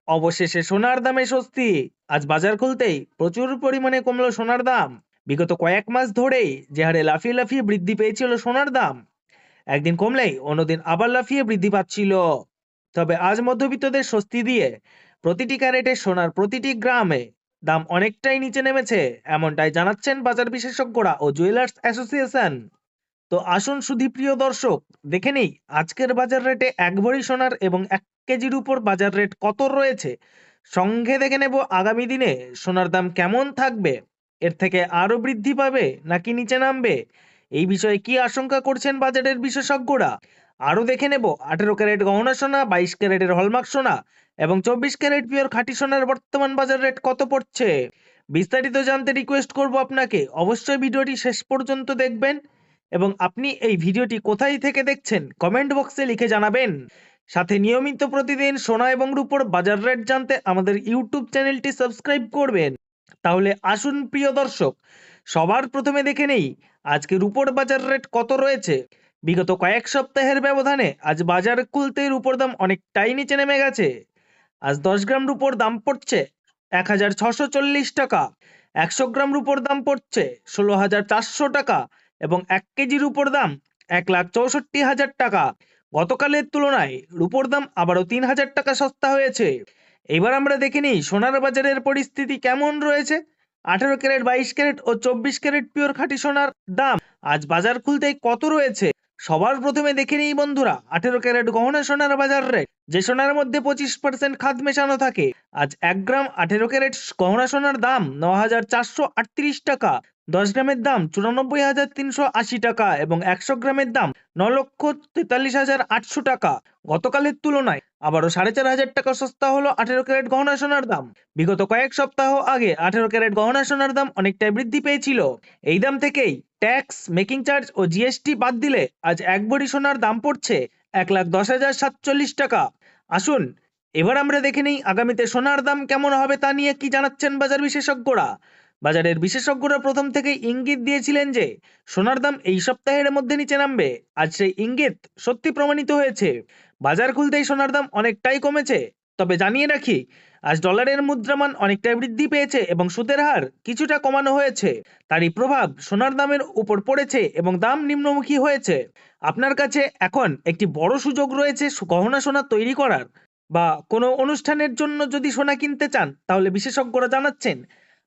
অবশেষে সোনার দামে স্বস্তি। আজ বাজার খুলতেই প্রচুর পরিমাণে কমলো সোনার দাম। বিগত কয়েক মাস ধরেই যে হারে লাফিয়ে লাফিয়ে বৃদ্ধি পেয়েছিল সোনার দাম, একদিন কমলেই অন্যদিন আবার লাফিয়ে বৃদ্ধি পাচ্ছিল। তবে আজ মধ্যবিত্তদের স্বস্তি দিয়ে প্রতিটি ক্যারেটে সোনার প্রতিটি গ্রামে দাম অনেকটাই নিচে নেমেছে, এমনটাই জানাচ্ছেন বাজার বিশেষজ্ঞরা ও জুয়েলার্স অ্যাসোসিয়েশন। তো আসুন সুধীপ্রিয় দর্শক, দেখে নিই আজকের বাজার রেটে এক ভরি সোনার এবং 1 কেজির উপর বাজার রেট কত রয়েছে। সঙ্গে দেখে নেব আগামী দিনে সোনার দাম কেমন থাকবে, এর থেকে আরো বৃদ্ধি পাবে নাকি নিচে নামবে, এই বিষয়ে কি আশঙ্কা করছেন বাজারের বিশেষজ্ঞরা। আরো দেখে নেব 18 ক্যারেট গহনা সোনা, 22 ক্যারেটের হলমার্ক সোনা এবং 24 ক্যারেট পিওর খাঁটি সোনার বর্তমান বাজার রেট কত পড়ছে। বিস্তারিত জানতে রিকোয়েস্ট করব আপনাকে অবশ্যই ভিডিওটি শেষ পর্যন্ত দেখবেন এবং আপনি এই ভিডিওটি কোথায় থেকে দেখছেন কমেন্ট বক্সে লিখে জানাবেন। সাথে নিয়মিত প্রতিদিন সোনা এবং রূপোর বাজার রেট জানতে আমাদের ইউটিউব চ্যানেলটি সাবস্ক্রাইব করবেন। তাহলে আসুন প্রিয় দর্শক, সবার প্রথমে দেখে নেই আজকে রূপোর বাজার রেট কত রয়েছে। বিগত কয়েক সপ্তাহের ব্যবধানে আজ বাজার খুলতে রূপোর দাম অনেকটাই নিচে নেমে গেছে। আজ 10 গ্রাম রূপোর দাম পড়ছে 1640 টাকা, 100 গ্রাম রূপোর দাম পড়ছে 16,400 টাকা এবং 1 কেজির উপর দাম 1,64,000 টাকা। গতকালের তুলনায় রূপোর দাম আবারও 3,000 টাকা সস্তা হয়েছে। এবার আমরা দেখে নিই সোনার বাজারের পরিস্থিতি কেমন রয়েছে। 18 ক্যারেট, 22 ক্যারেট ও 24 ক্যারেট পিওর খাঁটি সোনার দাম আজ বাজার খুলতেই কত রয়েছে। সবার প্রথমে দেখে নিই বন্ধুরা 18 ক্যারেট গহনা সোনার বাজার রেট, যে সোনার মধ্যে 25% খাদ মেশানো থাকে। আজ 1 গ্রাম 18 ক্যারেট গহনা সোনার দাম 9,438 টাকা, 10 গ্রামের দাম 94,380 টাকা এবং 100 গ্রামের দাম 9,43,800 টাকা। গতকালের তুলনায় আবারও 4,500 টাকা সস্তা হলো 18 ক্যারেট গহনা সোনার দাম। বিগত কয়েক সপ্তাহ আগে 18 ক্যারেট গহনা সোনার দাম অনেকটাই বৃদ্ধি পেয়েছিল। এই দাম থেকেই ট্যাক্স, মেকিং চার্জ ও জিএসটি বাদ দিলে আজ এক ভরি সোনার দাম পড়ছে 1,10,47 টাকা। আসুন এবার আমরা দেখে নিই আগামীতে সোনার দাম কেমন হবে তা নিয়ে কি জানাচ্ছেন বাজার বিশেষজ্ঞরা। বাজারের বিশেষজ্ঞরা প্রথম থেকেই ইঙ্গিত দিয়েছিলেন যে সোনার দাম এই সপ্তাহের মধ্যে নিচে নামবে। আজ সেই ইঙ্গিত সত্যি প্রমাণিত হয়েছে। বাজার খুলতেই সোনার দাম অনেকটাই কমেছে। তবে জানিয়ে রাখি, আজ ডলারের মুদ্রামান অনেকটাই বৃদ্ধি পেয়েছে এবং সুদের হার কিছুটা কমানো হয়েছে। তারই প্রভাব সোনার দামের উপর পড়েছে এবং দাম নিম্নমুখী হয়েছে। আপনার কাছে এখন একটি বড় সুযোগ রয়েছে গহনা সোনা তৈরি করার বা কোনো অনুষ্ঠানের জন্য যদি সোনা কিনতে চান, তাহলে বিশেষজ্ঞরা জানাচ্ছেন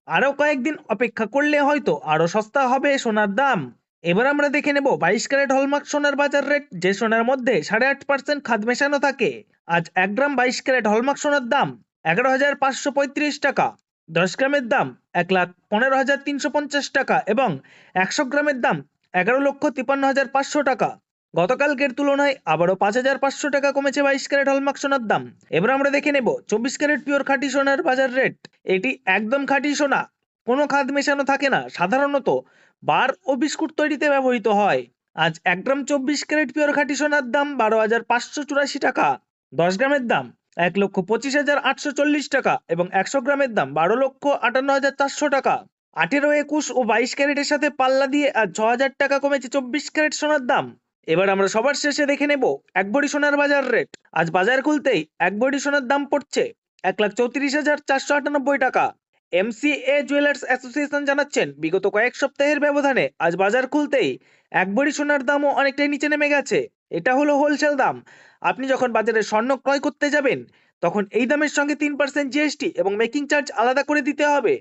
আরও কয়েকদিন অপেক্ষা করলে হয়তো আরও সস্তা হবে সোনার দাম। এবার আমরা দেখে নেব 22 ক্যারেট হলমার্ক সোনার বাজার রেট, যে সোনার মধ্যে 8.5% খাদ মেশানো থাকে। আজ 1 গ্রাম 22 ক্যারেট হলমার্ক সোনার দাম 11,535 টাকা, 10 গ্রামের দাম 1,15,350 টাকা এবং 100 গ্রামের দাম 11,53,500 টাকা। গতকালকের তুলনায় আবারও 5,500 টাকা কমেছে 22 ক্যারেট হলমার্ক সোনার দাম। এবার আমরা দেখে নেব 24 ক্যারেট পিওর খাঁটি সোনার বাজার রেট। এটি একদম খাঁটি সোনা, কোনো খাদ মেশানো থাকে না, সাধারণত বার ও বিস্কুট তৈরিতে ব্যবহৃত হয়। আজ 1 গ্রাম 24 ক্যারেট পিওর খাঁটি সোনার দাম 12,584 টাকা, 10 গ্রামের দাম 1,25,840 টাকা এবং 100 গ্রামের দাম 12,58,400 টাকা। 18, 21 ও 22 ক্যারেটের সাথে পাল্লা দিয়ে আজ 6,000 টাকা কমেছে 24 ক্যারেট সোনার দাম। এবার আমরা সবার শেষে দেখে নেব এক ভরি সোনার বাজার রেট। আজ বাজার খুলতেই এক ভরি সোনার দাম পড়ছে 1,34,498 টাকা। এমসিএ জুয়েলার্স অ্যাসোসিয়েশন জানাচ্ছেন বিগত কয়েক সপ্তাহের ব্যবধানে আজ বাজার খুলতেই এক ভরি সোনার দামও অনেকটাই নিচে নেমে গেছে। এটা হলো হোলসেল দাম। আপনি যখন বাজারে স্বর্ণ ক্রয় করতে যাবেন, তখন এই দামের সঙ্গে 3% জিএসটি এবং মেকিং চার্জ আলাদা করে দিতে হবে।